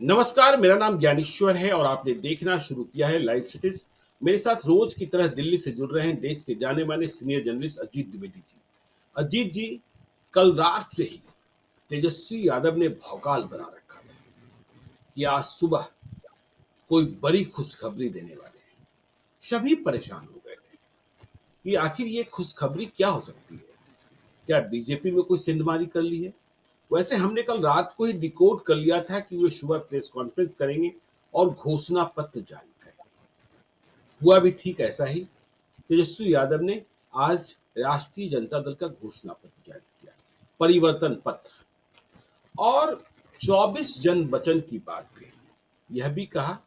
नमस्कार, मेरा नाम ज्ञानेश्वर है और आपने देखना शुरू किया है लाइव सिटीज। मेरे साथ रोज की तरह दिल्ली से जुड़ रहे हैं देश के जाने माने सीनियर जर्नलिस्ट अजीत द्विवेदी जी। अजीत जी, कल रात से ही तेजस्वी यादव ने भौकाल बना रखा था कि आज सुबह कोई बड़ी खुशखबरी देने वाले हैं। सभी परेशान हो गए थे कि आखिर ये खुशखबरी क्या हो सकती है। क्या बीजेपी में कोई सेंधमारी कर ली है? वैसे हमने कल रात को ही डिकोड कर लिया था कि वे सुबह प्रेस कॉन्फ्रेंस करेंगे और घोषणा पत्र जारी करेंगे। हुआ भी ठीक ऐसा ही। तेजस्वी यादव ने आज राष्ट्रीय जनता दल का घोषणा पत्र जारी किया, परिवर्तन पत्र, और 24 जन वचन की बात कही। यह भी कहा,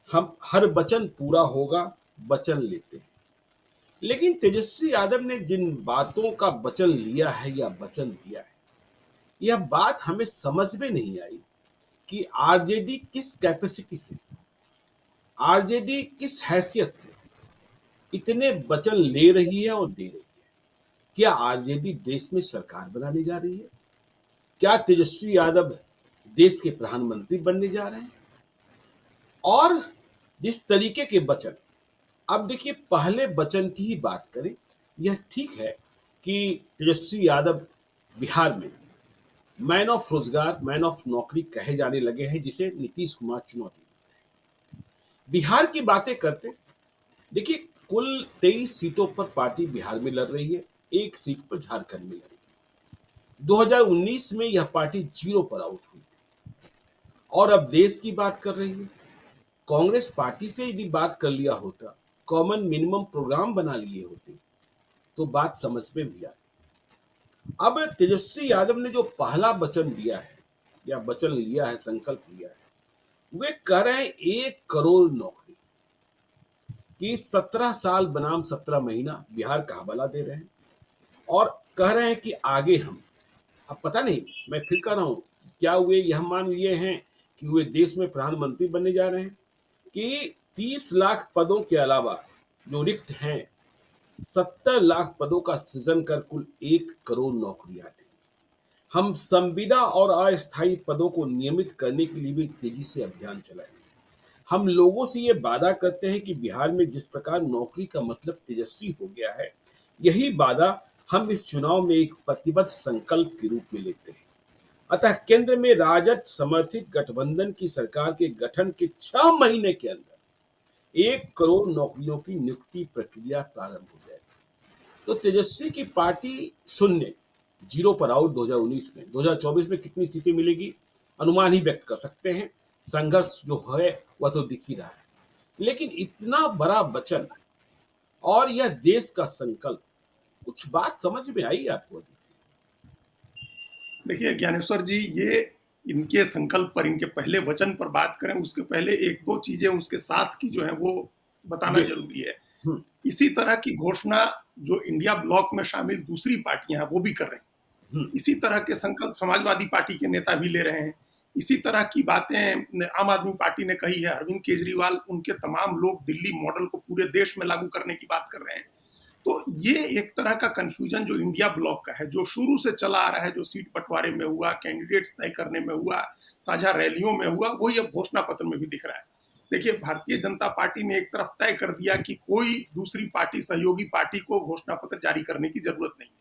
हम हर वचन पूरा होगा, वचन लेते हैं। लेकिन तेजस्वी यादव ने जिन बातों का वचन लिया है या वचन दिया है, यह बात हमें समझ में नहीं आई कि आरजेडी किस कैपेसिटी से, आरजेडी किस हैसियत से इतने वचन ले रही है और दे रही है। क्या आरजेडी देश में सरकार बनाने जा रही है? क्या तेजस्वी यादव देश के प्रधानमंत्री बनने जा रहे हैं? और जिस तरीके के वचन, अब देखिए, पहले वचन की ही बात करें। यह ठीक है कि तेजस्वी यादव बिहार में मैन ऑफ रोजगार, मैन ऑफ नौकरी कहे जाने लगे हैं, जिसे नीतीश कुमार चुनौती। बिहार की बातें करते, देखिए, कुल 23 सीटों पर पार्टी बिहार में लड़ रही है, एक सीट पर झारखंड में लड़ेगी। 2019 में यह पार्टी 0 पर आउट हुई थी और अब देश की बात कर रही है। कांग्रेस पार्टी से यदि बात कर लिया होता, कॉमन मिनिमम प्रोग्राम बना लिए होते, तो बात समझ में भी आती। अब तेजस्वी यादव ने जो पहला वचन दिया है या वचन लिया है, संकल्प लिया है, वे कह रहे हैं 1 करोड़ नौकरी कि 17 साल बनाम 17 महीना बिहार का हवाला दे रहे हैं और कह रहे हैं कि आगे हम, अब पता नहीं, मैं फिर कह रहा हूं, क्या वे यह मान लिए हैं कि वे देश में प्रधानमंत्री बनने जा रहे हैं कि 30 लाख पदों के अलावा जो रिक्त हैं, 70 लाख पदों का सृजन कर कुल 1 करोड़ नौकरियां दें। हम संविदा और अस्थायी पदों को नियमित करने के लिए भी तेजी से अभियान चलाएंगे। हम लोगों से ये वादा करते हैं कि बिहार में जिस प्रकार नौकरी का मतलब तेजस्वी हो गया है, यही वादा हम इस चुनाव में एक प्रतिबद्ध संकल्प के रूप में लेते हैं। अतः केंद्र में राजद समर्थित गठबंधन की सरकार के गठन के 6 महीने के अंदर 1 करोड़ नौकरियों की नियुक्ति प्रक्रिया प्रारंभ हो जाएगी। तो तेजस्वी की पार्टी शून्य, 0 पर आउट 2019 में। 2024 में कितनी सीटें मिलेगी अनुमान ही व्यक्त कर सकते हैं। संघर्ष जो है वह तो दिख ही रहा है, लेकिन इतना बड़ा वचन और यह देश का संकल्प, कुछ बात समझ में आई आपको? देखिए ज्ञानेश्वर जी, ये इनके संकल्प पर, इनके पहले वचन पर बात करें उसके पहले एक दो चीजें उसके साथ की जो है वो बताना जरूरी है। इसी तरह की घोषणा जो इंडिया ब्लॉक में शामिल दूसरी पार्टियां हैं वो भी कर रही हैं। इसी तरह के संकल्प समाजवादी पार्टी के नेता भी ले रहे हैं। इसी तरह की बातें आम आदमी पार्टी ने कही है। अरविंद केजरीवाल, उनके तमाम लोग दिल्ली मॉडल को पूरे देश में लागू करने की बात कर रहे हैं। तो ये एक तरह का कंफ्यूजन जो इंडिया ब्लॉक का है, जो शुरू से चला आ रहा है, जो सीट बंटवारे में हुआ, कैंडिडेट्स तय करने में हुआ, साझा रैलियों में हुआ, वही अब घोषणा पत्र में भी दिख रहा है। देखिए, भारतीय जनता पार्टी ने एक तरफ तय कर दिया कि कोई दूसरी पार्टी, सहयोगी पार्टी को घोषणा पत्र जारी करने की जरूरत नहीं है।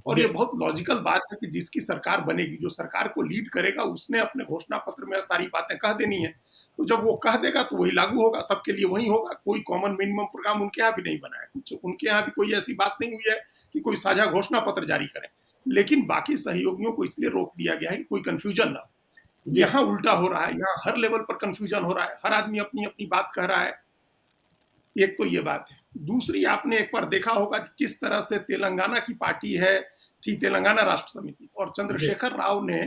और ये बहुत लॉजिकल बात है कि जिसकी सरकार बनेगी, जो सरकार को लीड करेगा, उसने अपने घोषणा पत्र में सारी बातें कह देनी है। तो जब वो कह देगा तो वही लागू होगा, सबके लिए वही होगा। कोई कॉमन मिनिमम प्रोग्राम उनके यहाँ भी नहीं बना है, कुछ उनके यहाँ भी कोई ऐसी बात नहीं हुई है कि कोई साझा घोषणा पत्र जारी करें। लेकिन बाकी सहयोगियों को इसलिए रोक दिया गया है कि कोई कंफ्यूजन ना हो। यहाँ उल्टा हो रहा है, यहाँ हर लेवल पर कंफ्यूजन हो रहा है, हर आदमी अपनी अपनी बात कह रहा है। एक तो ये बात है। दूसरी, आपने एक बार देखा होगा किस तरह से तेलंगाना की पार्टी है, थी तेलंगाना राष्ट्र समिति, और चंद्रशेखर राव ने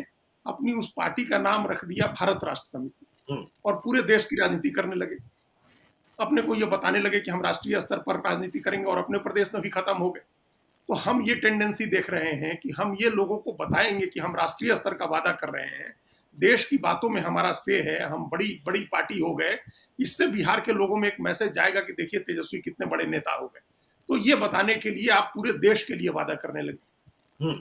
अपनी उस पार्टी का नाम रख दिया भारत राष्ट्र समिति, और पूरे देश की राजनीति करने लगे। अपने को ये बताने लगे कि हम राष्ट्रीय स्तर पर राजनीति करेंगे, और अपने प्रदेश में भी खत्म हो गए। तो हम ये टेंडेंसी देख रहे हैं कि हम ये लोगों को बताएंगे कि हम राष्ट्रीय स्तर का वादा कर रहे हैं, देश की बातों में हमारा से है, हम बड़ी बड़ी पार्टी हो गए। इससे बिहार के लोगों में एक मैसेज जाएगा कि देखिए तेजस्वी कितने बड़े नेता हो गए। तो ये बताने के लिए आप पूरे देश के लिए वादा करने लगे।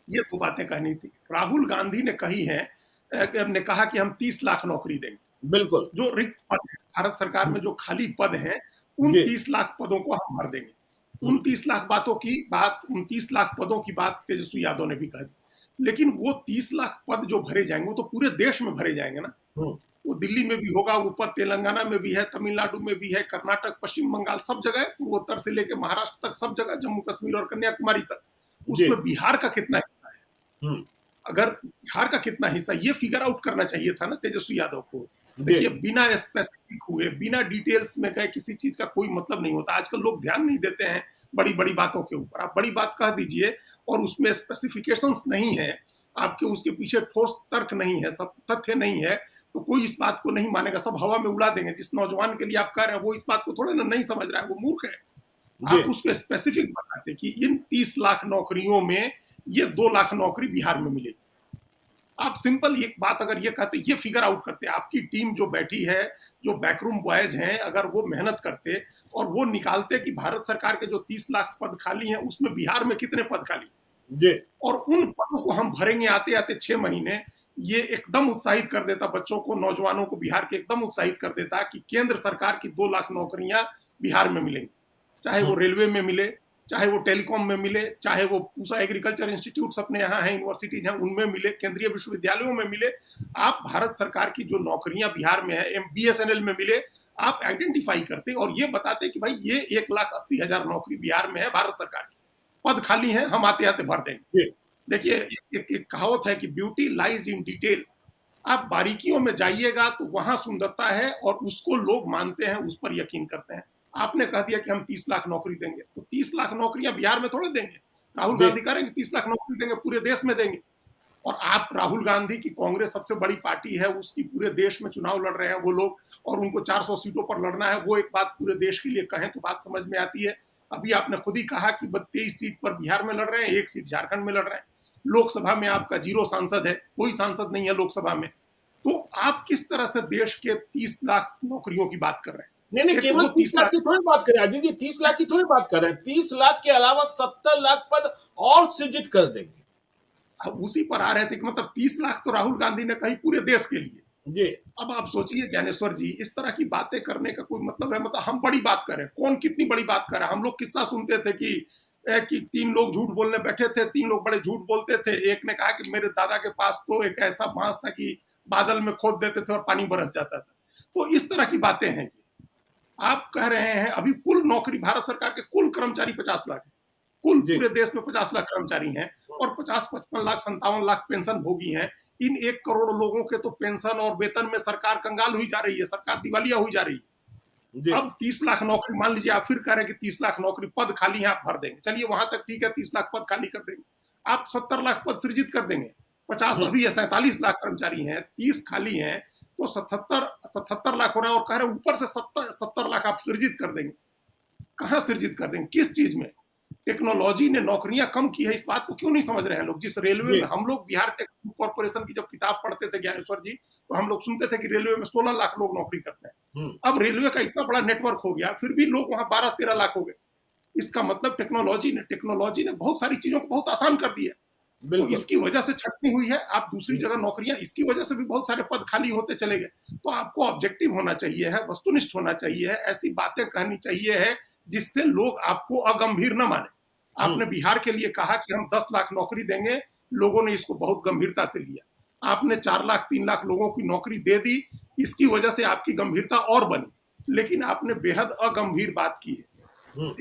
ये दो बातें कहनी थी। राहुल गांधी ने कही हैं ने कहा कि हम 30 लाख नौकरी देंगे। बिल्कुल। जो रिक्त पद है भारत सरकार में, जो खाली पद हैं, उन जी। 30 लाख पदों को हम भर देंगे। हम्म, 29 लाख पदों की बात तेजस्वी यादव ने भी कही, लेकिन वो 30 लाख पद जो भरे जाएंगे वो तो पूरे देश में भरे जाएंगे ना। हम्म, वो दिल्ली में भी होगा, ऊपर तेलंगाना में भी है, तमिलनाडु में भी है, कर्नाटक, पश्चिम बंगाल, सब जगह है, पूर्वोत्तर से लेकर महाराष्ट्र तक, सब जगह, जम्मू कश्मीर और कन्याकुमारी तक। जी। उसमें बिहार का कितना हिस्सा है? हम्म, अगर बिहार का कितना हिस्सा, ये फिगर आउट करना चाहिए था ना तेजस्वी यादव को। जी। देखिए, बिना स्पेसिफिक हुए, बिना डिटेल्स में गए किसी चीज का कोई मतलब नहीं होता। आजकल लोग ध्यान नहीं देते हैं बड़ी बड़ी बातों के ऊपर। आप बड़ी बात कह दीजिए और उसमें स्पेसिफिकेशंस नहीं है, आपके उसके पीछे ठोस तर्क नहीं है, सब तथ्य नहीं है, तो कोई इस बात को नहीं मानेगा, सब हवा में उड़ा देंगे। जिस नौजवान के लिए आप कह रहे हैं वो इस बात को थोड़े ना नहीं समझ रहा है, वो मूर्ख है। जी। आप उसको स्पेसिफिक बताते कि इन 30 लाख नौकरियों में ये 2 लाख नौकरी बिहार में मिलेगी। आप सिंपल एक बात अगर ये कहते, ये फिगर आउट करते, आपकी टीम जो बैठी है, जो बैकरूम बॉयज हैं, अगर वो मेहनत करते और वो निकालते कि भारत सरकार के जो 30 लाख पद खाली हैं उसमें बिहार में कितने पद खाली, जी। और उन पदों को हम भरेंगे आते आते 6 महीने, ये एकदम उत्साहित कर देता बच्चों को, नौजवानों को बिहार के एकदम उत्साहित कर देता कि केंद्र सरकार की 2 लाख नौकरियां बिहार में मिलेंगी। चाहे वो रेलवे में मिले, चाहे वो टेलीकॉम में मिले, चाहे वो पूसा एग्रीकल्चर इंस्टीट्यूट अपने यहाँ हैं, यूनिवर्सिटीज हैं, उनमें मिले, केंद्रीय विश्वविद्यालयों में मिले। आप भारत सरकार की जो नौकरियां बिहार में है, BSNL में मिले, आप आइडेंटिफाई करते और ये बताते कि भाई ये 1,80,000 नौकरी बिहार में है, भारत सरकार की पद खाली है, हम आते आते भर देंगे। देखिए, एक कहावत है कि ब्यूटी लाइज इन डिटेल्स। आप बारीकियों में जाइएगा तो वहां सुंदरता है और उसको लोग मानते हैं, उस पर यकीन करते हैं। आपने कह दिया कि हम 30 लाख नौकरी देंगे, तो 30 लाख नौकरियां बिहार में थोड़े देंगे। राहुल गांधी कह रहे हैं कि 30 लाख नौकरी देंगे, पूरे देश में देंगे। और आप, राहुल गांधी की कांग्रेस सबसे बड़ी पार्टी है, उसकी पूरे देश में चुनाव लड़ रहे हैं वो लोग, और उनको 400 सीटों पर लड़ना है। वो एक बात पूरे देश के लिए कहें तो बात समझ में आती है। अभी आपने खुद ही कहा कि 23 सीट पर बिहार में लड़ रहे हैं, 1 सीट झारखंड में लड़ रहे हैं। लोकसभा में आपका 0 सांसद है, कोई सांसद नहीं है लोकसभा में। तो आप किस तरह से देश के 30 लाख नौकरियों की बात कर रहे हैं? नहीं नहीं, केवल 30 लाख की थोड़ी बात कर रहे हैं अजीत जी, 30 लाख की थोड़ी बात कर रहे हैं। 30 लाख के अलावा 70 लाख पद और सृजित कर देंगे। अब उसी पर आ रहे थे कि मतलब 30 लाख तो राहुल गांधी ने कही पूरे देश के लिए जी। अब आप सोचिए ज्ञानेश्वर जी, इस तरह की बातें करने का कोई मतलब है? मतलब हम बड़ी बात करें, कौन कितनी बड़ी बात करे? हम लोग किस्सा सुनते थे कि 3 लोग झूठ बोलने बैठे थे, 3 लोग बड़े झूठ बोलते थे। एक ने कहा कि मेरे दादा के पास तो एक ऐसा बांस था कि बादल में खोद देते थे और पानी बरस जाता था। तो इस तरह की बातें हैं। आप कह रहे हैं अभी कुल नौकरी, भारत सरकार के कुल कर्मचारी 50 लाख है, कुल पूरे देश में 50 लाख कर्मचारी हैं, और 50-55 लाख 57 लाख पेंशन भोगी हैं। इन 1 करोड़ लोगों के तो पेंशन और वेतन में सरकार कंगाल हुई जा रही है, सरकार दिवालिया हुई जा रही है। अब 30 लाख नौकरी, मान लीजिए आप फिर कह रहे हैं कि 30 लाख नौकरी पद खाली है, आप भर देंगे, चलिए वहां तक ठीक है, 30 लाख पद खाली कर देंगे। आप 70 लाख पद सृजित कर देंगे, 50 अभी है, 47 लाख कर्मचारी हैं, 30 खाली हैं, तो 77 लाख हो रहा है, और कह रहे हैं ऊपर से 70 लाख आप सृजित कर देंगे। कहां सृजित कर देंगे, किस चीज में? टेक्नोलॉजी ने नौकरियां कम की है, इस बात को क्यों नहीं समझ रहे हैं लोग? जिस रेलवे में हम लोग बिहार टेक्निकल कॉर्पोरेशन की जब किताब पढ़ते थे ज्ञानेश्वर जी, तो हम लोग सुनते थे कि रेलवे में 16 लाख लोग नौकरी करते हैं। अब रेलवे का इतना बड़ा नेटवर्क हो गया, फिर भी लोग वहां 12-13 लाख हो गए। इसका मतलब टेक्नोलॉजी ने बहुत सारी चीजों को बहुत आसान कर दिया, तो इसकी वजह से छटनी हुई है। आप दूसरी जगह नौकरियां, इसकी वजह से भी बहुत सारे पद खाली होते चले गए। तो आपको ऑब्जेक्टिव होना चाहिए है, वस्तुनिष्ठ होना चाहिए है, ऐसी बातें कहनी चाहिए है जिससे लोग आपको अगंभीर न माने। आपने बिहार के लिए कहा कि हम 10 लाख नौकरी देंगे, लोगों ने इसको बहुत गंभीरता से लिया। आपने 4 लाख 3 लाख लोगों की नौकरी दे दी, इसकी वजह से आपकी गंभीरता और बनी, लेकिन आपने बेहद अगंभीर बात की है।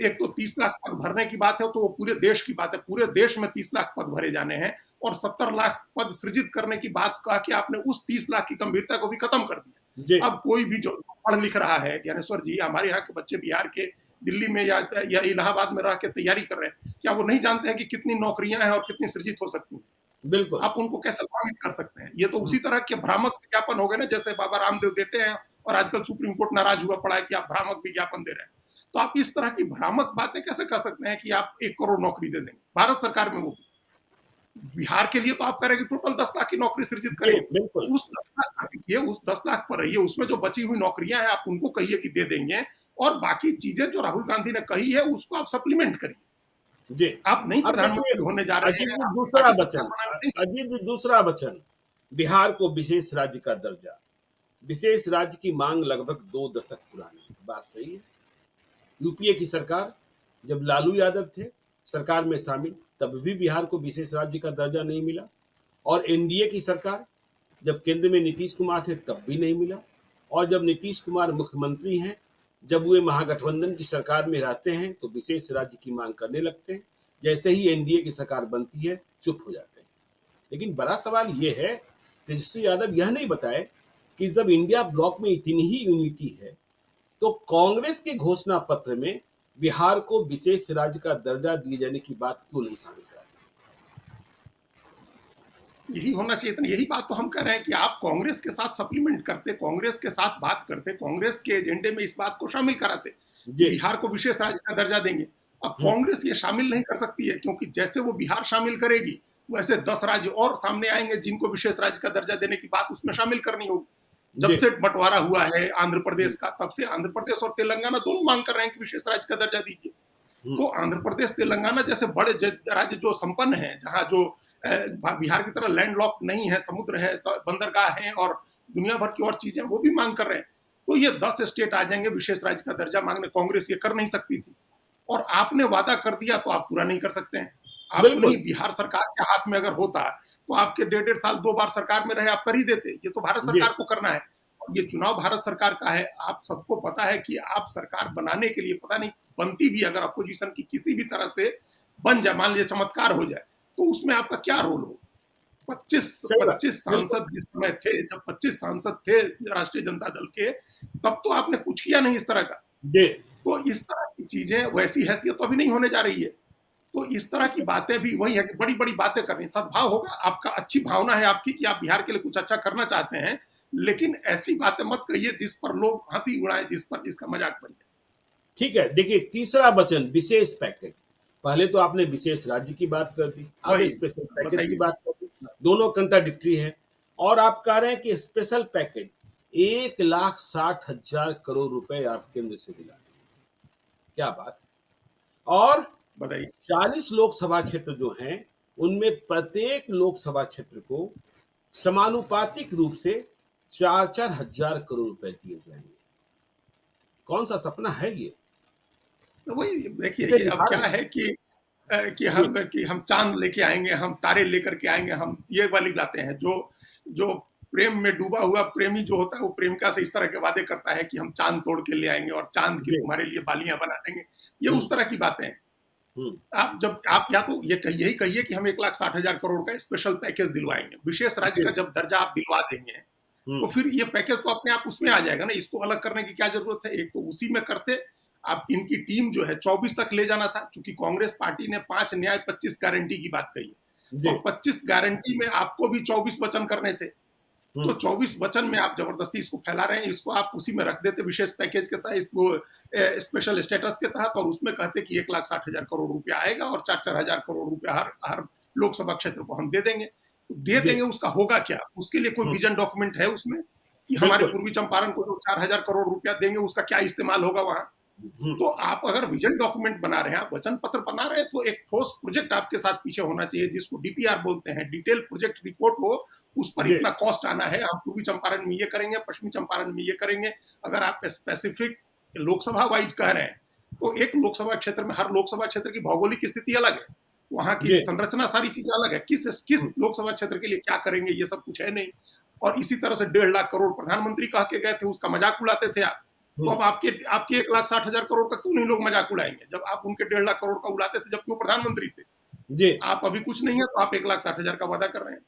एक तो 30 लाख पद भरने की बात है, तो वो पूरे देश की बात है, पूरे देश में 30 लाख पद भरे जाने हैं, और 70 लाख पद सृजित करने की बात कहा कि आपने उस 30 लाख की गंभीरता को भी खत्म कर दिया। अब कोई भी जो पढ़ लिख रहा है, ज्ञानेश्वर जी, हमारे यहाँ के बच्चे बिहार के दिल्ली में या इलाहाबाद में रह के तैयारी कर रहे हैं, क्या वो नहीं जानते हैं कि कितनी नौकरियां हैं और कितनी सृजित हो सकती हैं? बिल्कुल। आप उनको कैसे भ्रमित कर सकते हैं? ये तो उसी तरह के भ्रामक विज्ञापन हो गए ना, जैसे बाबा रामदेव देते हैं, और आजकल सुप्रीम कोर्ट नाराज हुआ पड़ा है कि आप भ्रामक विज्ञापन दे रहे हैं। तो आप इस तरह की भ्रामक बातें कैसे कर सकते हैं कि आप 1 करोड़ नौकरी दे देंगे भारत सरकार में? वो बिहार के लिए तो आप कह रहे हैं कि टोटल 10 लाख की नौकरी सृजित करेंगे। उस 10 लाख पर रहिए, उसमें जो बची हुई नौकरियां हैं आप उनको कहिए कि दे देंगे, और बाकी चीजें जो राहुल गांधी ने कही है उसको आप सप्लीमेंट करिए। आप नहीं प्रधानमंत्री होने जा रहे हैं। दूसरा वचन, बिहार को विशेष राज्य का दर्जा। विशेष राज्य की मांग लगभग 2 दशक पुरानी है। बात सही है। यूपीए की सरकार, जब लालू यादव थे सरकार में शामिल, तब भी बिहार को विशेष राज्य का दर्जा नहीं मिला। और एनडीए की सरकार, जब केंद्र में नीतीश कुमार थे तब भी नहीं मिला। और जब नीतीश कुमार मुख्यमंत्री हैं, जब वे महागठबंधन की सरकार में रहते हैं तो विशेष राज्य की मांग करने लगते हैं। जैसे ही एनडीए की सरकार बनती है चुप हो जाते हैं। लेकिन बड़ा सवाल ये है, तेजस्वी यादव यह नहीं बताए कि जब इंडिया ब्लॉक में इतनी ही यूनिटी है तो कांग्रेस के घोषणा पत्र में बिहार को विशेष राज्य का दर्जा दिए जाने की बात क्यों नहीं शामिल करा। यही होना चाहिए था। यही बात तो हम कह रहे हैं कि आप कांग्रेस के साथ सप्लीमेंट करते, कांग्रेस के साथ बात करते, कांग्रेस के एजेंडे में इस बात को शामिल कराते, बिहार को विशेष राज्य का दर्जा देंगे। अब कांग्रेस ये शामिल नहीं कर सकती है, क्योंकि जैसे वो बिहार शामिल करेगी वैसे 10 राज्य और सामने आएंगे जिनको विशेष राज्य का दर्जा देने की बात उसमें शामिल करनी होगी। जब से बंटवारा हुआ है आंध्र प्रदेश का, तब से आंध्र प्रदेश और तेलंगाना दोनों मांग कर रहे हैं कि विशेष राज्य का दर्जा दीजिए। तो आंध्र प्रदेश तेलंगाना जैसे बड़े राज्य जो संपन्न है, जहां जो बिहार की तरह लैंडलॉक नहीं है, समुद्र है, बंदरगाह है और दुनिया भर की और चीजें, वो भी मांग कर रहे हैं। तो ये 10 स्टेट आ जाएंगे विशेष राज्य का दर्जा मांगने। कांग्रेस ये कर नहीं सकती थी और आपने वादा कर दिया तो आप पूरा नहीं कर सकते हैं। आप नहीं, बिहार सरकार के हाथ में अगर होता तो आपके 1.5 साल 2 बार सरकार में रहे, आप कर ही देते। ये तो भारत सरकार को करना है और ये चुनाव भारत सरकार का है। आप सबको पता है कि आप सरकार बनाने के लिए, पता नहीं बनती भी अगर अपोजिशन की किसी भी तरह से बन जाए, मान लीजिए चमत्कार हो जाए, तो उसमें आपका क्या रोल हो। 25 सांसद जिस समय थे, जब 25 सांसद थे राष्ट्रीय जनता दल के, तब तो आपने कुछ किया नहीं इस तरह का। तो इस तरह की चीजें, वैसी हैसियत तो अभी नहीं होने जा रही है। तो इस तरह की बातें भी वही है कि बड़ी बड़ी बातें करनी, सद्भाव होगा आपका, अच्छी भावना है आपकी कि आप बिहार के लिए कुछ अच्छा करना चाहते हैं, लेकिन ऐसी बातें मत कहिए जिस पर लोग हंसी उड़ाएं, जिसका मजाक बन जाए। ठीक है, देखिए तीसरा वचन विशेष पैकेज। पहले तो आपने विशेष राज्य की बात कर दी, अब स्पेशल पैकेज की बात कर दी, दोनों कंट्राडिक्टरी है। और आप कह रहे हैं कि स्पेशल पैकेज 1,60,000 करोड़ रुपए आप केंद्र से दिला, क्या बात। और 40 लोकसभा क्षेत्र जो हैं उनमें प्रत्येक लोकसभा क्षेत्र को समानुपातिक रूप से 4-4 हजार करोड़ रुपए दिए जाएंगे। कौन सा सपना है ये। तो वही देखिए, अब क्या है कि हम चांद लेके आएंगे, हम तारे लेकर के आएंगे, हम ये वाली बातें हैं। जो प्रेम में डूबा हुआ प्रेमी जो होता है वो प्रेमिका से इस तरह के वादे करता है कि हम चांद तोड़ के ले आएंगे और चांद की तुम्हारे लिए बालियां बना देंगे। ये उस तरह की बातें हैं। आप या तो यही कहिए कि हम 1,60,000 करोड़ का स्पेशल पैकेज दिलवाएंगे, विशेष राज्य का जब दर्जा आप दिलवा देंगे तो फिर ये पैकेज तो अपने आप उसमें आ जाएगा ना। इसको अलग करने की क्या जरूरत है। एक तो उसी में करते, आप इनकी टीम जो है 24 तक ले जाना था, क्योंकि कांग्रेस पार्टी ने 5 न्याय 25 गारंटी की बात कही है, और 25 गारंटी में आपको भी 24 वचन करने थे। तो 24 वचन में आप जबरदस्ती इसको फैला रहे हैं। इसको आप उसी में रख देते विशेष पैकेज के तहत, इसको स्पेशल स्टेटस के तहत, और उसमें कहते कि 1,60,000 करोड़ रुपया आएगा और 4-4 हजार करोड़ रुपया हर लोकसभा क्षेत्र को हम दे देंगे। दे देंगे, उसका होगा क्या। उसके लिए कोई विजन डॉक्यूमेंट है उसमें कि हमारे पूर्वी चंपारण को जो 4,000 करोड़ रुपया देंगे उसका क्या इस्तेमाल होगा वहां। तो आप अगर विजन डॉक्यूमेंट बना रहे हैं, वचन पत्र बना रहे हैं, तो एक ठोस प्रोजेक्ट आपके साथ पीछे होना चाहिए, जिसको डीपीआर बोलते हैं, डिटेल प्रोजेक्ट रिपोर्ट हो। उस पर इतना कॉस्ट आना है, हम पूर्वी चंपारण में ये करेंगे, पश्चिमी चंपारण में ये करेंगे। अगर आप स्पेसिफिक लोकसभा वाइज कह रहे हैं तो एक लोकसभा क्षेत्र में, हर लोकसभा क्षेत्र की भौगोलिक स्थिति अलग है, वहां की संरचना, सारी चीजें अलग है। किस लोकसभा क्षेत्र के लिए क्या करेंगे ये सब कुछ है नहीं। और इसी तरह से 1.5 लाख करोड़ प्रधानमंत्री कह के गए थे, उसका मजाक उड़ाते थे आप। तो अब आपके 1,60,000 करोड़ का क्यों नहीं लोग मजाक उड़ाएंगे, जब आप उनके 1.5 लाख करोड़ का उड़ाते थे जब वो प्रधानमंत्री थे जी। आप अभी कुछ नहीं है तो आप 1,60,000 का वादा कर रहे हैं।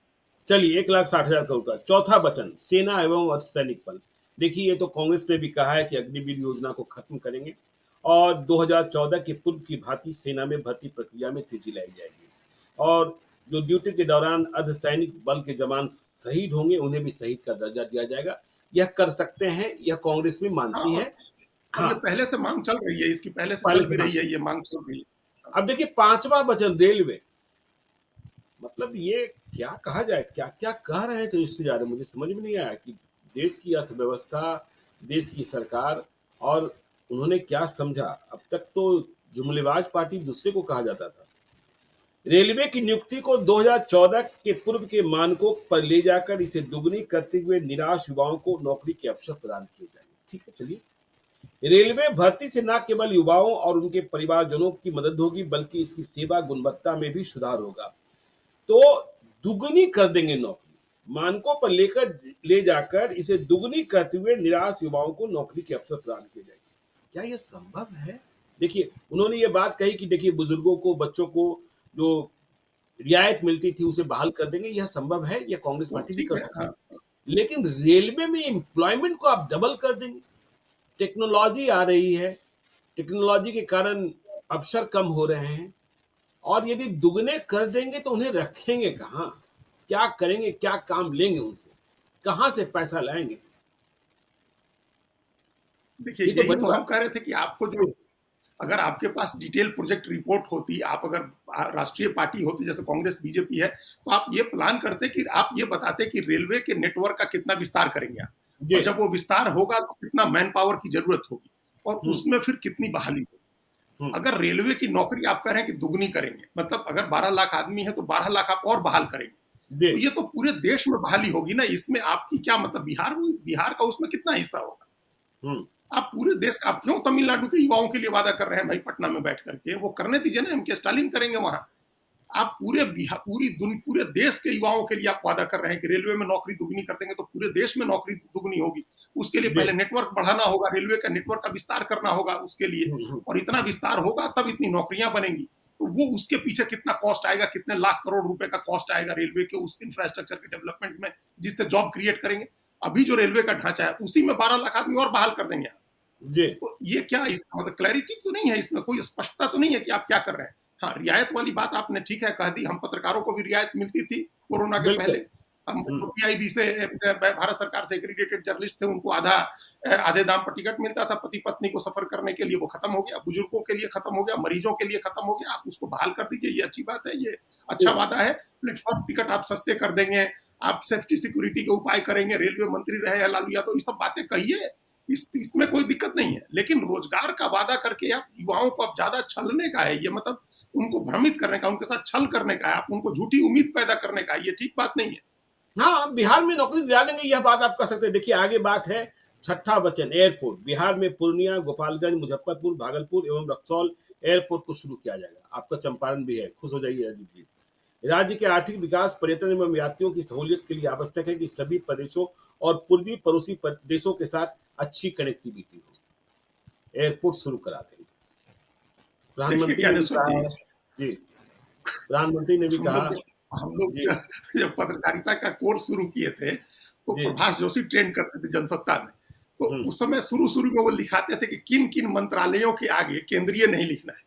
चलिए 1,60,000 करोड़ का चौथा वचन, सेना एवं अर्धसैनिक बल। देखिए ये तो कांग्रेस ने भी कहा है कि अग्निवीर योजना को खत्म करेंगे और 2014 के पूर्व की भांति सेना में भर्ती प्रक्रिया में तेजी लाई जाएगी, और जो ड्यूटी के दौरान अर्धसैनिक बल के जवान शहीद होंगे उन्हें भी शहीद का दर्जा दिया जाएगा। यह कर सकते हैं, यह कांग्रेस में मानती है। ये पहले से मांग चल रही है, इसकी पहले से चल भी रही है, ये मांग चल रही है। अब देखिए पांचवा वचन, रेलवे। मतलब ये क्या कहा जाए, क्या क्या कह रहे हैं तो इससे ज्यादा मुझे समझ में नहीं आया कि देश की अर्थव्यवस्था, देश की सरकार, और उन्होंने क्या समझा। अब तक तो जुमलेबाज पार्टी दूसरे को कहा जाता था, रेलवे की नियुक्ति को 2014 के पूर्व के मानकों पर ले जाकर इसे दुगनी करते हुए निराश युवाओं को नौकरी के अवसर प्रदान किए जाएंगे। ठीक है, चलिए। रेलवे भर्ती से न केवल युवाओं और उनके परिवारजनों की मदद होगी, बल्कि इसकी सेवा गुणवत्ता में भी सुधार होगा। तो दुगनी कर देंगे नौकरी, मानकों पर लेकर ले जाकर इसे दुगनी करते हुए निराश युवाओं को नौकरी के अवसर प्रदान किए जाएंगे। क्या यह संभव है? देखिए, उन्होंने ये बात कही कि देखिए बुजुर्गों को, बच्चों को जो रियायत मिलती थी उसे बहाल कर देंगे। यह संभव है, यह कांग्रेस वो पार्टी भी ठीक कर है। सकती हाँ, है। लेकिन रेलवे में एम्प्लॉयमेंट को आप डबल कर देंगे। टेक्नोलॉजी आ रही है, टेक्नोलॉजी के कारण अवसर कम हो रहे हैं, और यदि दुगने कर देंगे तो उन्हें रखेंगे कहाँ? क्या करेंगे? क्या काम लेंगे उनसे? कहाँ से पैसा लाएंगे? देखिए ये तो यही बड़ी तो हम बात कह रहे थे कि आपको जो, अगर आपके पास डिटेल प्रोजेक्ट रिपोर्ट होती, आप अगर राष्ट्रीय पार्टी होती जैसे कांग्रेस बीजेपी है, तो आप ये प्लान करते कि आप ये बताते कि रेलवे के नेटवर्क का कितना विस्तार करेंगे आप, जी। और जब वो विस्तार होगा तो कितना मैन पावर की जरूरत होगी, और हम्म। उसमें फिर कितनी बहाली होगी। हम्म। अगर रेलवे की नौकरी आप कह रहे हैं कि दुगनी करेंगे, मतलब अगर 12 लाख आदमी है तो 12 लाख आप और बहाल करेंगे, जी। तो ये तो पूरे देश में बहाली होगी ना। इसमें आपकी क्या मतलब, बिहार का उसमें कितना हिस्सा होगा? हम्म। आप पूरे देश, आप क्यों तमिलनाडु के युवाओं के लिए वादा कर रहे हैं भाई पटना में बैठ करके? वो करने दीजिए ना, एम के स्टालिन करेंगे वहां। आप पूरे बिहार, पूरे देश के युवाओं के लिए आप वादा कर रहे हैं कि रेलवे में नौकरी दुगनी कर देंगे, तो पूरे देश में नौकरी दुगनी होगी। उसके लिए जी। पहले नेटवर्क बढ़ाना होगा, रेलवे का नेटवर्क का विस्तार करना होगा उसके लिए, हम्म। और इतना विस्तार होगा तब इतनी नौकरियां बनेंगी। तो वो उसके पीछे कितना कॉस्ट आएगा, कितने लाख करोड़ रुपए का कॉस्ट आएगा रेलवे के उस इंफ्रास्ट्रक्चर के डेवलपमेंट में, जिससे जॉब क्रिएट करेंगे। अभी जो रेलवे का ढांचा है उसी में 12 लाख आदमी और बहाल कर देंगे। जी। तो ये क्या, इसका मतलब क्लैरिटी तो नहीं है, इसमें कोई स्पष्टता तो नहीं है कि आप क्या कर रहे हैं। हाँ, रियायत वाली बात आपने ठीक है कह दी, हम पत्रकारों को भी रियायत मिलती थी कोरोना के बिल्कुल। पहले। हम जो पीआईबी से भारत सरकार से एक्रीडेटेड जर्नलिस्ट थे, उनको आधे दाम पर टिकट मिलता था पति पत्नी को सफर करने के लिए, वो खत्म हो गया। बुजुर्गों के लिए खत्म हो गया, मरीजों के लिए खत्म हो गया। आप उसको बहाल कर दीजिए, ये अच्छी बात है, ये अच्छा वादा है। प्लेटफॉर्म टिकट आप सस्ते कर देंगे, आप सेफ्टी सिक्योरिटी के उपाय करेंगे, रेलवे मंत्री रहे या लालू यादव, ये सब बातें कहिए, इसमें कोई दिक्कत नहीं है। लेकिन रोजगार का वादा करके आप युवाओं को अब ज्यादा छलने का है, ये मतलब उनको भ्रमित करने का, उनके साथ छल करने का है, आप उनको झूठी उम्मीद पैदा करने का है, ये ठीक बात नहीं है। हाँ, बिहार में नौकरी दिला देंगे, यह बात आप कर सकते हैं। देखिए आगे बात है, छठा वचन एयरपोर्ट। बिहार में पूर्णिया, गोपालगंज, मुजफ्फरपुर, भागलपुर एवं रक्सौल एयरपोर्ट को शुरू किया जाएगा। आपका चंपारण भी है, खुश हो जाइए अजीत जी। राज्य के आर्थिक विकास, पर्यटन एवं यात्रियों की सहूलियत के लिए आवश्यक है कि सभी प्रदेशों और पूर्वी पड़ोसी देशों के साथ अच्छी कनेक्टिविटी हो। एयरपोर्ट शुरू करा देंगे। देखिए प्रधानमंत्री ने भी ज्ञानेश्वर कहा जी, है। जी। प्रधानमंत्री ने भी हम कहा। लोग हम लोग जी। जब पत्रकारिता का कोर्स शुरू किए थे, तो जी। प्रभाष जोशी ट्रेंड करते थे जनसत्ता में। तो हम्म। उस समय शुरू शुरू में वो लिखाते थे कि किन किन मंत्रालयों के आगे केंद्रीय नहीं लिखना है,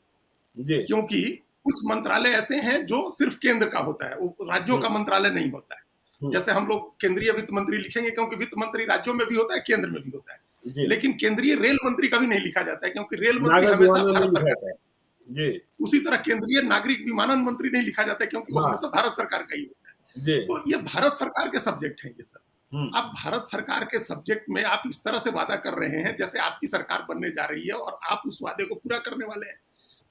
जी। क्योंकि कुछ मंत्रालय ऐसे हैं जो सिर्फ केंद्र का होता है, वो राज्यों का मंत्रालय नहीं होता है। जैसे हम लोग केंद्रीय वित्त मंत्री लिखेंगे क्योंकि वित्त मंत्री राज्यों में भी होता है, केंद्र में भी होता है। जी। लेकिन केंद्रीय रेल मंत्री कभी नहीं लिखा जाता है, क्योंकि रेल मंत्री नागर हमेशा विमानन में भारत लिखा सरकार जाता का। है। जी। उसी तरह केंद्रीय नागरिक विमानन मंत्री नहीं लिखा जाता है, क्योंकि वो हाँ। हमेशा भारत सरकार का ही होता है। जी। तो ये भारत सरकार के सब्जेक्ट हैं ये सब। हम्म। आप भारत सरकार के सब्जेक्ट में आप इस तरह से वादा कर रहे हैं जैसे आपकी सरकार बनने जा रही है और आप उस वादे को पूरा करने वाले हैं।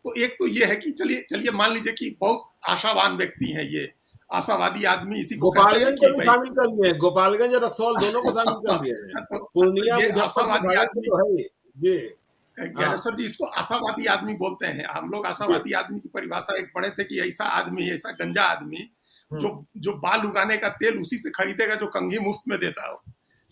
तो एक तो ये है कि चलिए चलिए मान लीजिए कि बहुत आशावान व्यक्ति हैं ये, आशावादी आदमी इसी को कहते हैं गोपालगंज को कि भी भाई शामिल कर लिए हैं, गोपालगंज और रक्सौल दोनों को शामिल कर लिए हैं। तो पूर्णिया, ये मुजफ्फरपुर, आशावादी भागलपुर आदमी, तो है ही। जी। हाँ। ज्ञानेश्वर जी, इसको आशावादी आदमी बोलते हैं। हम लोग जी। आशावादी आदमी की परिभाषा एक पढ़े थे कि ऐसा आदमी, ऐसा गंजा आदमी जो हम्म। जो बाल उगाने का तेल उसी से खरीदेगा जो कंघी मुफ्त में देता हो।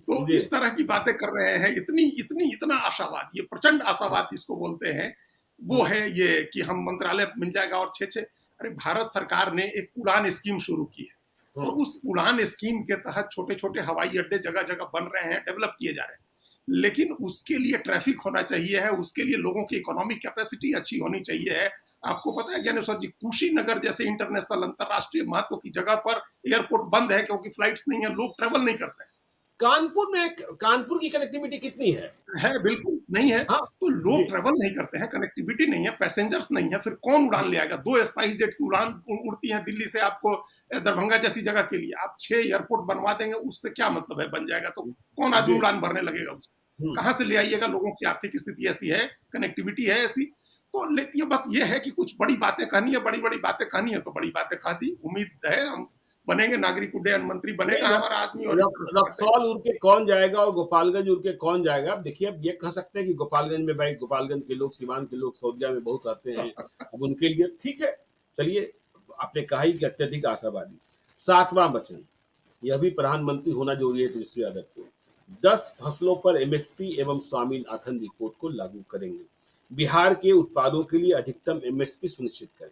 तो जी। इस तरह की बातें कर रहे हैं, इतना आशावाद, ये प्रचंड आशावाद जिसको बोलते हैं, वो है ये कि हम मंत्रालय मिल जाएगा और छे छे। अरे भारत सरकार ने एक उड़ान स्कीम शुरू की है, और उस उड़ान स्कीम के तहत छोटे छोटे हवाई अड्डे जगह जगह बन रहे हैं, डेवलप किए जा रहे हैं। लेकिन उसके लिए ट्रैफिक होना चाहिए है, उसके लिए लोगों की इकोनॉमिक कैपेसिटी अच्छी होनी चाहिए है। आपको पता है ज्ञानेश्वर जी, कुशीनगर जैसे इंटरनेशनल अंतरराष्ट्रीय महत्व की जगह पर एयरपोर्ट बंद है क्योंकि फ्लाइट्स नहीं है, लोग ट्रेवल नहीं करते हैं। कानपुर की कनेक्टिविटी कितनी है? बिल्कुल नहीं है। हाँ। तो लोग जी। ट्रेवल नहीं करते हैं, कनेक्टिविटी नहीं है, पैसेंजर्स नहीं है, फिर कौन उड़ान ले आएगा? 2 स्पाइस जेट की उड़ान उड़ती है दिल्ली से आपको दरभंगा जैसी जगह के लिए, आप 6 एयरपोर्ट बनवा देंगे, उससे क्या मतलब है? बन जाएगा तो कौन आदमी जी। उड़ान भरने लगेगा उसको? कहाँ से ले आइएगा? लोगों की आर्थिक स्थिति ऐसी है, कनेक्टिविटी है ऐसी। तो लेकिन बस ये है कि कुछ बड़ी बातें कहनी है, बड़ी-बड़ी बातें कहनी है, तो बड़ी बातें कह दी। उम्मीद है हम बनेंगे, नागरिक उड्डयन मंत्री नहीं, बनेगा हमारा आदमी और इस तरह से कर देंगे। रक्सौल उड़ के कौन जाएगा और गोपालगंज उड़ के कौन जाएगा? अब देखिए, अब ये कह सकते हैं कि गोपालगंज में भाई गोपालगंज के लोग, सीवान के लोग सौदिया में बहुत आते हैं, अब उनके लिए ठीक है। चलिए, आपने कहा ही कि अत्यधिक आशावादी। 7वां वचन, यह भी प्रधानमंत्री होना जरूरी है तेजस्वी यादव को। 10 फसलों पर एमएसपी एवं स्वामीनाथन रिपोर्ट को लागू करेंगे। बिहार के उत्पादों के लिए अधिकतम एमएसपी सुनिश्चित करें।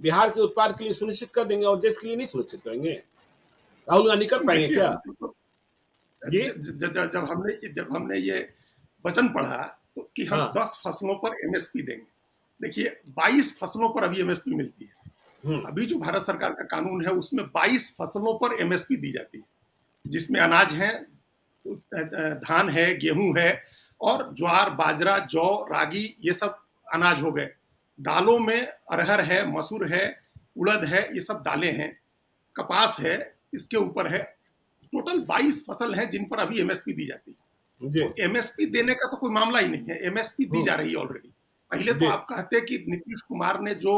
बिहार के उत्पाद के लिए सुनिश्चित कर देंगे और देश के लिए नहीं सुनिश्चित करेंगे। राहुल गांधी कर पाएंगे देखिए क्या? हमको तो जी। जब हमने ये वचन पढ़ा तो कि हम हाँ। 10 फसलों पर एमएसपी देंगे। देखिए 22 फसलों पर अभी एमएसपी मिलती है। हम्म। अभी जो भारत सरकार का कानून है उसमें 22 फसलों पर एमएसपी दी जाती है, जिसमें अनाज है, धान है, गेहूं है और ज्वार, बाजरा, जौ, रागी, ये सब अनाज हो गए। दालों में अरहर है, मसूर है, उड़द है, ये सब दालें हैं। कपास है, इसके ऊपर है। टोटल 22 फसल है जिन पर अभी एमएसपी दी जाती है। जी। तो एमएसपी देने का तो कोई मामला ही नहीं है, एमएसपी दी जा रही है ऑलरेडी। पहले तो जी। आप कहते कि नीतीश कुमार ने जो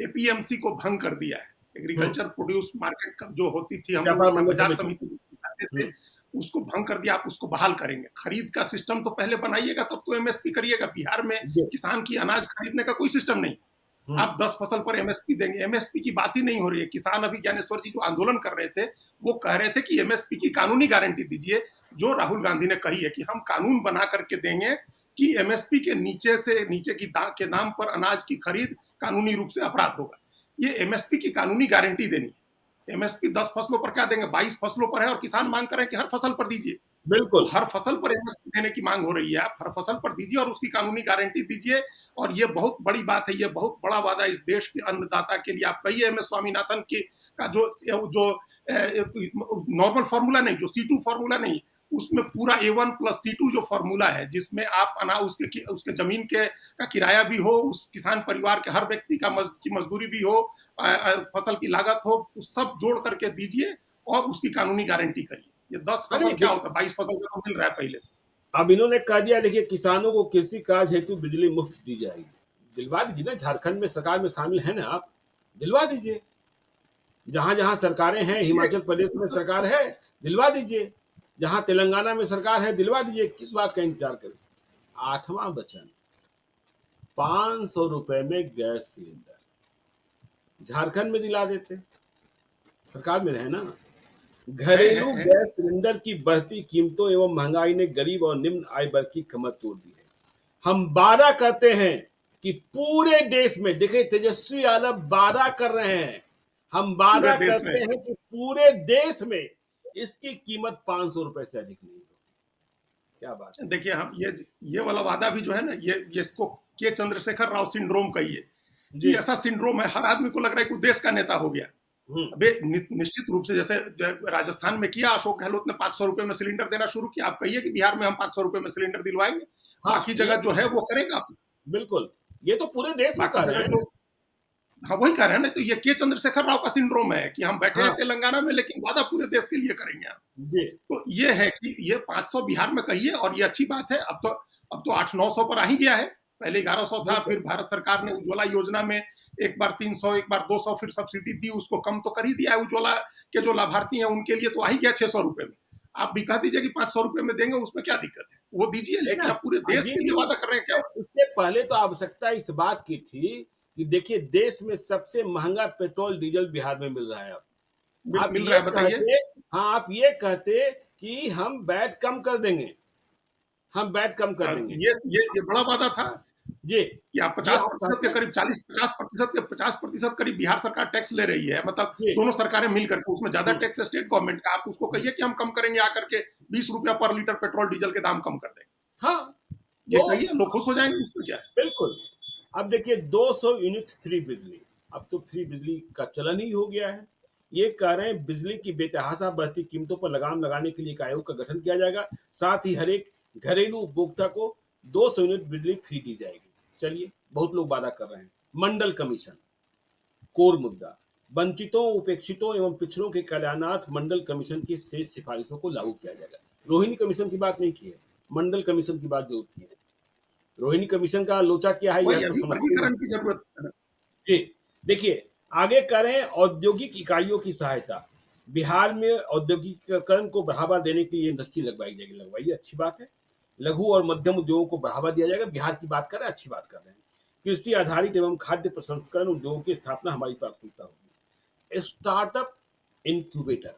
एपीएमसी को भंग कर दिया है, एग्रीकल्चर प्रोड्यूस मार्केट जो होती थी, हम व्यापार लोग मंडल बाजार समिति। समिति कहते थे, हम्म। उसको भंग कर दिया। आप उसको बहाल करेंगे, खरीद का सिस्टम तो पहले बनाइएगा, तब तो एमएसपी करिएगा। बिहार में जी। किसान की अनाज खरीदने का कोई सिस्टम नहीं। आप 10 फसल पर एमएसपी देंगे, एमएसपी की बात ही नहीं हो रही है। किसान अभी ज्ञानेश्वर जी जो आंदोलन कर रहे थे, वो कह रहे थे कि एमएसपी की कानूनी गारंटी दीजिए, जो राहुल गांधी ने कही है कि हम कानून बना करके देंगे कि एमएसपी के नीचे से नीचे के नाम पर अनाज की खरीद कानूनी रूप से अपराध होगा। ये एमएसपी की कानूनी गारंटी देनी है। एमएसपी 10 फसलों पर क्या देंगे, 22 फसलों पर है और किसान मांग कर रहे हैं कि हर फसल पर दीजिए। तो बिल्कुल। हर फसल पर एमएसपी देने की मांग हो रही है। आप हर फसल पर दीजिए और उसकी कानूनी गारंटी दीजिए। और ये बहुत बड़ी बात है, ये बहुत बड़ा वादा इस देश के अन्नदाता के लिए। आप कहिए एमएस स्वामीनाथन की का जो नॉर्मल फॉर्मूला नहीं, जो C2 फॉर्मूला नहीं, उसमें पूरा A1 प्लस C2 जो फॉर्मूला है, जिसमें आप उसके जमीन के का किराया भी हो, उस किसान परिवार के हर व्यक्ति की मजदूरी भी हो, फसल की लागत हो, उस सब जोड़ करके दीजिए और उसकी कानूनी गारंटी करिए। ये 10 अरे फसल क्या होता है, 22 फसल का तो मिल रहा है पहले से। अब इन्होंने कह दिया, देखिए किसानों को कृषि कार्य हेतु बिजली मुफ्त दी जाएगी। दिलवा दीजिए ना, झारखंड में सरकार में शामिल है ना आप, दिलवा दीजिए। जहां जहां सरकारें हैं, ये हिमाचल प्रदेश में सरकार है, दिलवा दीजिए। जहां तेलंगाना में सरकार है, दिलवा दीजिए। किस बात का इंतजार करें? 8वां वचन, 500 रुपए में गैस सिलेंडर झारखंड में दिला देते, सरकार में रहे ना। घरेलू है। गैस सिलेंडर की बढ़ती कीमतों एवं महंगाई ने गरीब और निम्न आय वर्ग की कमर तोड़ दी है। हम वादा करते हैं कि पूरे देश में, देखिए तेजस्वी यादव वादा कर रहे हैं, हम पूरे वादा देश में करते हैं कि पूरे देश में इसकी कीमत 500 रुपए से अधिक नहीं होगी। क्या बात है? देखिए, हम ये वाला वादा भी जो है ना, ये इसको के चंद्रशेखर राव सिंड्रोम कहिए। जी। ये ऐसा सिंड्रोम है, हर आदमी को लग रहा है कि देश का नेता हो गया। हम्म। अबे निश्चित रूप से, जैसे राजस्थान में किया अशोक गहलोत ने, 500 रुपए में सिलेंडर देना शुरू किया। आप कहिए कि बिहार में हम 500 रुपए में सिलेंडर दिलवाएंगे। हाँ, बाकी जगह जो है वो करेगा। बिल्कुल। ये तो पूरे देश में बाकी कर रहे जगह हैं। जो, हाँ वही कह रहे हैं ना। तो ये के चंद्रशेखर राव का सिंड्रोम है कि हम बैठे हैं हाँ। तेलंगाना में, लेकिन वादा पूरे देश के लिए करेंगे हम। जी। तो ये है कि ये 500 बिहार में कहिए, और ये अच्छी बात है। अब तो 800-900 पर आ ही गया है। पहले 1100 था, फिर भारत सरकार ने उज्ज्वला योजना में एक बार 300, एक बार 200 फिर सब्सिडी दी, उसको कम तो कर ही दिया है। उज्ज्वला के जो लाभार्थी हैं उनके लिए तो आ ही गया 600 रुपए में। आप भी कह दीजिए कि 500 रुपए में देंगे, उसमें क्या दिक्कत है, वो दीजिए। लेकिन आप पूरे देश अजीत के लिए जी, वादा कर रहे हैं क्या? इससे पहले तो आवश्यकता इस बात की थी कि देखिए देश में सबसे महंगा पेट्रोल डीजल बिहार में मिल रहा है। अब आप मिल रहा ये है, बताइए। कहते, हाँ आप ये कहते कि हम वैट कम कर देंगे, हम वैट कम कर देंगे। ये बड़ा वादा था जी। कि आप ये 50% आप के कहते, करीब, 50% करीब बिहार सरकार टैक्स ले रही है। मतलब जी। दोनों सरकारें मिल करके, उसमें ज्यादा हम्म। टैक्स स्टेट गवर्नमेंट का। आप उसको कहिए कि हम कम करेंगे, आकर के 20 रुपया पर लीटर पेट्रोल डीजल के दाम कम कर देंगे। हाँ। ये तो कहिए, लोग खुश हो जाएंगे, उसमें क्या है। बिल्कुल। अब देखिए 200 यूनिट फ्री बिजली, अब तो फ्री बिजली का चलन ही हो गया है। ये कह रहे हैं बिजली की बेतहाशा बढ़ती कीमतों पर लगाम लगाने के लिए एक आयोग का गठन किया जाएगा। साथ ही हर एक घरेलू उपभोक्ता को 200 यूनिट बिजली फ्री दी जाएगी। चलिए, बहुत लोग वादा कर रहे हैं। मंडल कमीशन, कोर मुद्दा, वंचितों, उपेक्षितों एवं पिछड़ों के कल्याणार्थ मंडल कमीशन की शेष सिफारिशों को लागू किया जाएगा। रोहिणी कमीशन की बात नहीं की है, मंडल कमीशन की बात जरूर की है। रोहिणी कमीशन का लोचा क्या है, यह वही तो अभी समझते नहीं। वर्गीकरण की जरूरत है। जी, देखिए आगे करें औद्योगिक इकाइयों की सहायता। बिहार में औद्योगिकीकरण को बढ़ावा देने के लिए इंडस्ट्री लगवाइए, अच्छी बात है। लघु और मध्यम उद्योगों को बढ़ावा दिया जाएगा। बिहार की बात कर रहे हैं, अच्छी बात कर रहे हैं। कृषि आधारित एवं खाद्य प्रसंस्करण उद्योगों की स्थापना हमारी प्राथमिकता होगी। स्टार्टअप इनक्यूबेटर,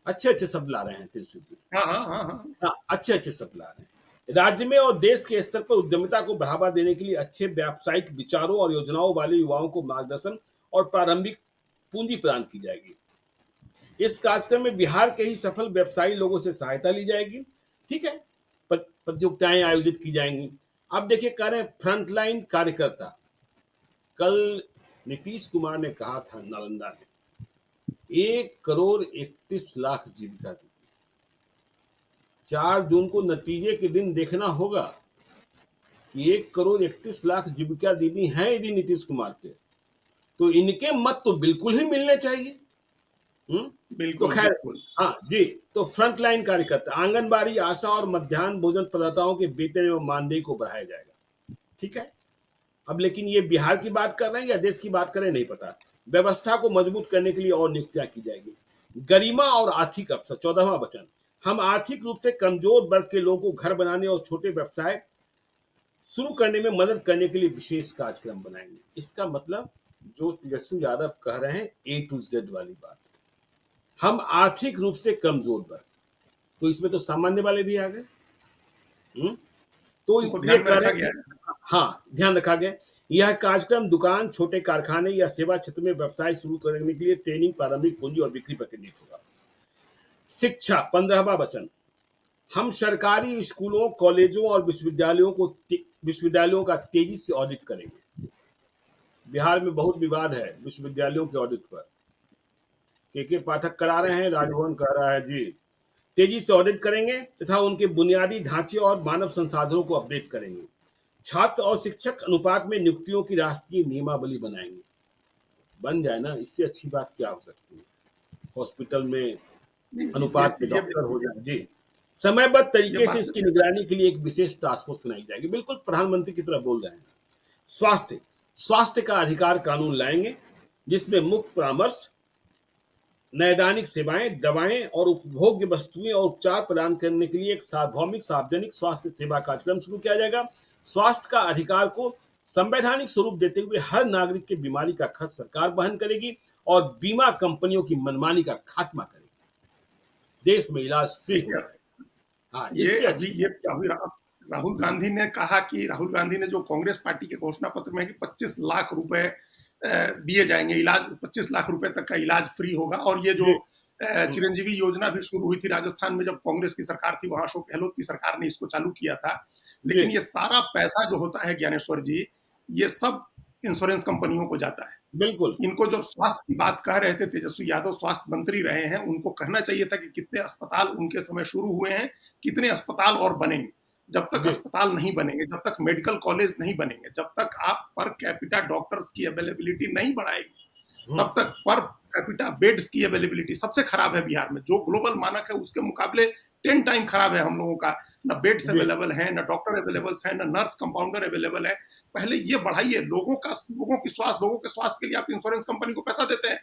अच्छे अच्छे शब्द ला रहे हैं तेजस्वी जी। हाँ हाँ हाँ हाँ। हाँ, अच्छे अच्छे शब्द ला रहे हैं। राज्य में और देश के स्तर पर उद्यमिता को बढ़ावा देने के लिए अच्छे व्यावसायिक विचारों और योजनाओं वाले युवाओं को मार्गदर्शन और प्रारंभिक पूंजी प्रदान की जाएगी। इस कार्यक्रम में बिहार के ही सफल व्यवसायी लोगों से सहायता ली जाएगी। ठीक है, प्रतियोगिताएं आयोजित की जाएंगी। अब देखिए कह रहे हैं फ्रंटलाइन कार्यकर्ता। कल नीतीश कुमार ने कहा था नालंदा में 1 करोड़ 31 लाख जीविका दी। 4 जून को नतीजे के दिन देखना होगा कि 1 करोड़ 31 लाख जीविका दीदी हैं यदि नीतीश कुमार के, तो इनके मत तो बिल्कुल ही मिलने चाहिए। तो बिल्कुल खैर, बिल्कुल। हाँ जी, तो फ्रंटलाइन कार्यकर्ता, आंगनबाड़ी, आशा और मध्याह्न भोजन प्रदाताओं के वेतन एवं मानदेय को बढ़ाया जाएगा। ठीक है, अब लेकिन ये बिहार की बात कर रहे हैं या देश की बात कर रहे हैं नहीं पता। व्यवस्था को मजबूत करने के लिए और नियुक्तियां की जाएगी। गरिमा और आर्थिक अवसर, 14वां वचन। हम आर्थिक रूप से कमजोर वर्ग के लोगों को घर बनाने और छोटे व्यवसाय शुरू करने में मदद करने के लिए विशेष कार्यक्रम बनाएंगे। इसका मतलब जो तेजस्वी यादव कह रहे हैं A to Z वाली बात, हम आर्थिक रूप से कमजोर वर्ग, तो इसमें तो सामान्य वाले भी आ गए। तो उनको ये ध्यान में कह रखा रहे गया हैं, है। हाँ ध्यान रखा गया। यह कार्यक्रम दुकान, छोटे कारखाने या सेवा क्षेत्र में व्यवसाय शुरू करने के लिए ट्रेनिंग, प्रारंभिक पूंजी और बिक्री पर केंद्रित होगा। शिक्षा, 15वां वचन। हम सरकारी स्कूलों, कॉलेजों और विश्वविद्यालयों का तेजी से ऑडिट करेंगे। बिहार में बहुत विवाद है विश्वविद्यालयों के ऑडिट पर। के पाठक करा रहे हैं, राजभवन कह रहा है जी। तेजी से ऑडिट करेंगे तथा उनके बुनियादी ढांचे और मानव संसाधनों को अपडेट करेंगे। छात्र और शिक्षक अनुपात में नियुक्तियों की राष्ट्रीय नियमावली बनाएंगे। बन जाए ना, इससे अच्छी बात क्या हो सकती है। हॉस्पिटल में नहीं, अनुपात में ये डॉक्टर हो जाए जी। समयबद्ध ये तरीके से बात इसकी निगरानी के लिए एक विशेष टास्क फोर्स बनाई जाएगी। बिल्कुल प्रधानमंत्री की तरह बोल रहे हैं। स्वास्थ्य, स्वास्थ्य का अधिकार कानून लाएंगे जिसमें मुफ्त परामर्श, नैदानिक सेवाएं, दवाएं और उपभोग्य वस्तुएं और उपचार प्रदान करने के लिए एक सार्वभौमिक सार्वजनिक स्वास्थ्य सेवा कार्यक्रम शुरू किया जाएगा। स्वास्थ्य का अधिकार को संवैधानिक स्वरूप देते हुए हर नागरिक की बीमारी का खर्च सरकार वहन करेगी और बीमा कंपनियों की मनमानी का खात्मा करेगी। देश में इलाज फ्री देखिए, होगा। हाँ, ये इससे अभी अच्छी ये अभी राहुल गांधी ने कहा कि राहुल गांधी ने जो कांग्रेस पार्टी के घोषणा पत्र में है कि 25 लाख रुपए दिए जाएंगे, इलाज 25 लाख रुपए तक का इलाज फ्री होगा। और ये जो जी। चिरंजीवी योजना भी शुरू हुई थी राजस्थान में, जब कांग्रेस की सरकार थी, वहां अशोक गहलोत की सरकार ने इसको चालू किया था। जी लेकिन ये सारा पैसा जो होता है ज्ञानेश्वर जी, ये सब इंश्योरेंस कंपनियों को जाता है। बिल्कुल। इनको जो स्वास्थ्य की बात कह रहे थे, तेजस्वी यादव स्वास्थ्य मंत्री रहे हैं, उनको कहना चाहिए था कि कितने अस्पताल उनके समय शुरू हुए हैं, कितने अस्पताल और बनेंगे। जब तक जी अस्पताल नहीं बनेंगे, जब तक मेडिकल कॉलेज नहीं बनेंगे, जब तक आप पर कैपिटा डॉक्टर्स की अवेलेबिलिटी नहीं बढ़ाएगी, तब तक पर कैपिटा बेड्स की अवेलेबिलिटी सबसे खराब है बिहार में। जो ग्लोबल मानक है उसके मुकाबले 10 टाइम खराब है हम लोगों का। न बेड्स जी अवेलेबल है, न डॉक्टर अवेलेबल है, न नर्स कंपाउंडर अवेलेबल है। पहले ये बढ़ाइए। लोगों के स्वास्थ्य के लिए आप इंश्योरेंस कंपनी को पैसा देते हैं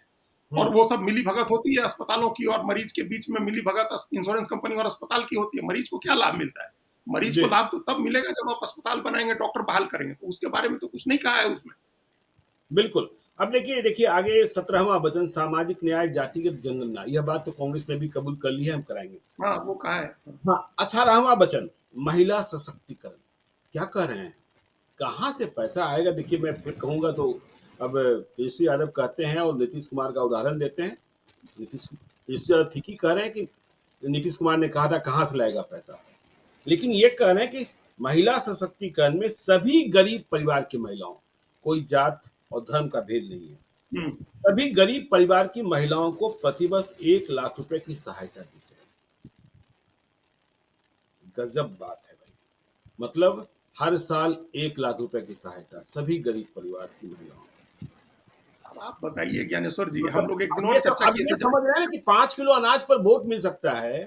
और वो सब मिली भगत होती है अस्पतालों की और मरीज के बीच में। मिली भगत इंश्योरेंस कंपनी और अस्पताल की होती है। मरीज को क्या लाभ मिलता है? मरीज जी को लाभ तो तब मिलेगा जब आप अस्पताल बनाएंगे, डॉक्टर बहाल करेंगे। तो उसके बारे में तो कुछ नहीं कहा है उसमें। बिल्कुल। अब देखिए आगे 17वां वचन, सामाजिक न्याय, जातिगत जनगणना। यह बात तो कांग्रेस ने भी कबूल कर ली है, हम कराएंगे। हाँ, वो कहा है। हाँ, 18वां वचन, महिला सशक्तिकरण। क्या कह रहे हैं, कहाँ से पैसा आएगा? देखिए मैं फिर कहूंगा तो अब तेजस्वी यादव कहते हैं और नीतीश कुमार का उदाहरण देते हैं। तेजस्वी यादव ठीक ही कह रहे हैं कि नीतीश कुमार ने कहा था कहाँ से लाएगा पैसा, लेकिन ये कह रहे हैं कि महिला सशक्तिकरण में सभी गरीब परिवार की महिलाओं, कोई जात और धर्म का भेद नहीं है, हम्म। सभी गरीब परिवार की महिलाओं को प्रतिवर्ष 1 लाख रुपए की सहायता दी जाए। गजब बात है भाई। मतलब हर साल 1 लाख रुपए की सहायता सभी गरीब परिवार की महिलाओं को। अब आप बताइए ज्ञानेश्वर जी, हम मतलब लोग एक दिन अब ये और सब, चर्चा अब किए ये थे जब। समझ रहे हैं कि 5 किलो अनाज पर वोट मिल सकता है।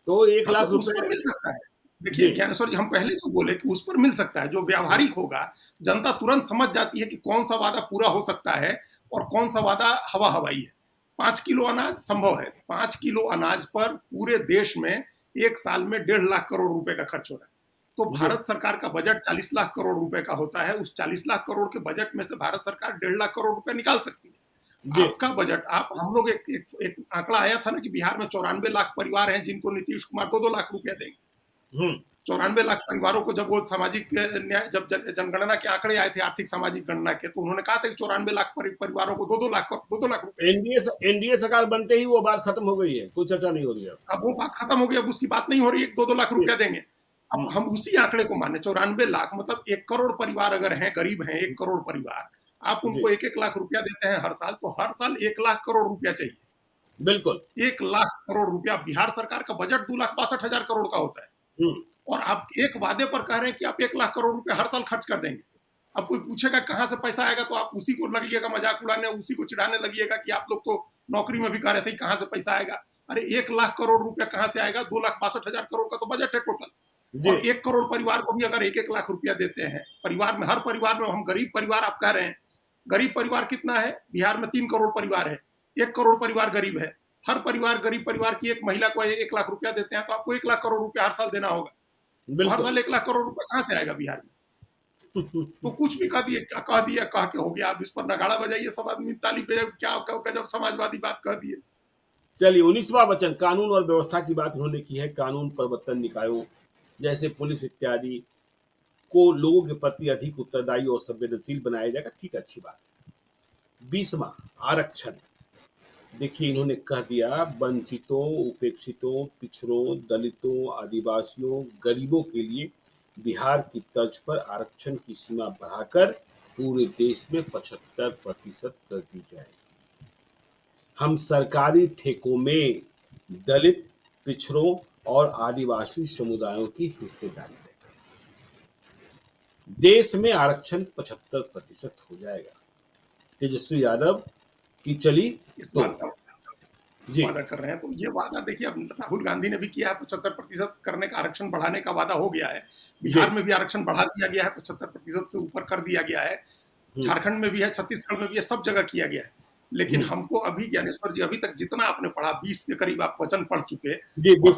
तो एक हाँ, तो लाख उस रुपए पर मिल सकता है। देखिए ज्ञानेश्वर जी, हम पहले जो बोले कि उस पर मिल सकता है, जो व्यावहारिक होगा, जनता तुरंत समझ जाती है कि कौन सा वादा पूरा हो सकता है और कौन सा वादा हवा हवाई है। 5 किलो अनाज संभव है। 5 किलो अनाज पर पूरे देश में एक साल में 1.5 लाख करोड़ रुपए का खर्च हो रहा है। तो जी भारत सरकार का बजट 40 लाख करोड़ रुपए का होता है। उस 40 लाख करोड़ के बजट में से भारत सरकार 1.5 लाख करोड़ रुपए निकाल सकती है। जी आपका बजट, आप हम लोग एक आंकड़ा आया था ना कि बिहार में 94 लाख परिवार हैं जिनको नीतीश कुमार 2-2 लाख रुपया देंगे। हम्म 94 लाख परिवारों को, जब वो सामाजिक न्याय, जब जनगणना के आंकड़े आए थे आर्थिक सामाजिक गणना के, तो उन्होंने कहा था कि 94 लाख परिवारों को 2-2 लाख रुपए देंगे। एनडीए सरकार बनते ही वो बात खत्म हो गई है, कोई चर्चा नहीं हो रही है। अब वो बात खत्म हो गई, अब उसकी बात नहीं हो रही है, 2-2 लाख जी रुपया देंगे। अब हम्म हम उसी आंकड़े को माने, 94 लाख मतलब 1 करोड़ परिवार अगर हैं, गरीब हैं 1 करोड़ परिवार, आप जी उनको 1-1 लाख रुपया देते हैं हर साल, तो हर साल 1 लाख करोड़ रुपया चाहिए। बिल्कुल 1 लाख करोड़ रुपया। बिहार सरकार का बजट 2,62,000 करोड़ का होता है, हम्म और आप एक वादे पर कह रहे हैं कि आप 1 लाख करोड़ रुपया हर साल खर्च कर देंगे। अब कोई पूछेगा कहां से पैसा आएगा, तो आप उसी को लगिएगा मजाक उड़ाने, उसी को चिढ़ाने लगिएगा कि आप लोग तो नौकरी में भी कह रहे थे कहां से पैसा आएगा। अरे 1 लाख करोड़ रुपया कहां से आएगा? 2,62,000 करोड़ का तो बजट है टोटल। जी और 1 करोड़ परिवार को भी अगर 1-1 लाख रुपया देते हैं, परिवार में, हर परिवार में, हम गरीब परिवार आप कह रहे हैं, गरीब परिवार कितना है? बिहार में 3 करोड़ परिवार है, 1 करोड़ परिवार गरीब है। हर परिवार, गरीब परिवार की एक महिला को 1 लाख रुपया देते हैं, तो आपको 1 लाख करोड़ रुपया हर साल देना होगा। तो हर बिल्कुल साल 1 लाख करोड़ रुपया कहां से आएगा बिहार में? तो कुछ भी कह दिए, कह दिया, कह के हो गया। आप इस पर नगाड़ा बजाइए, सब आदमी ताली पे, क्या गजब समाजवादी बात कह दिए। चलिए 19वां वचन कानून और व्यवस्था की बात उन्होंने की है। कानून प्रवर्तन निकायों जैसे पुलिस इत्यादि को लोगों के प्रति अधिक उत्तरदायी और संवेदनशील बनाया जाएगा। ठीक है, अच्छी बात है। 20वां आरक्षण, देखिए इन्होंने कह दिया वंचितों, उपेक्षितों, पिछड़ों, दलितों, आदिवासियों, गरीबों के लिए बिहार की तर्ज पर आरक्षण की सीमा बढ़ाकर पूरे देश में 75% कर दी जाए। हम सरकारी ठेकों में दलित, पिछड़ों और आदिवासी समुदायों की हिस्सेदारी देकर देश में आरक्षण 75% हो जाएगा। तेजस्वी यादव की चली इस तो बात का जी वादा कर रहे हैं, तो ये वादा देखिए, अब राहुल गांधी ने भी किया है, 75% करने का, आरक्षण बढ़ाने का वादा हो गया है। जी बिहार में भी आरक्षण बढ़ा दिया गया है, 75% से ऊपर कर दिया गया है। हम्म झारखंड में भी है, छत्तीसगढ़ में भी है, सब जगह किया गया है। लेकिन हम्म हमको अभी, ज्ञानेश्वर जी, अभी तक जितना आपने पढ़ा, 20 के करीब आप वचन पढ़ चुके, जी और 20%।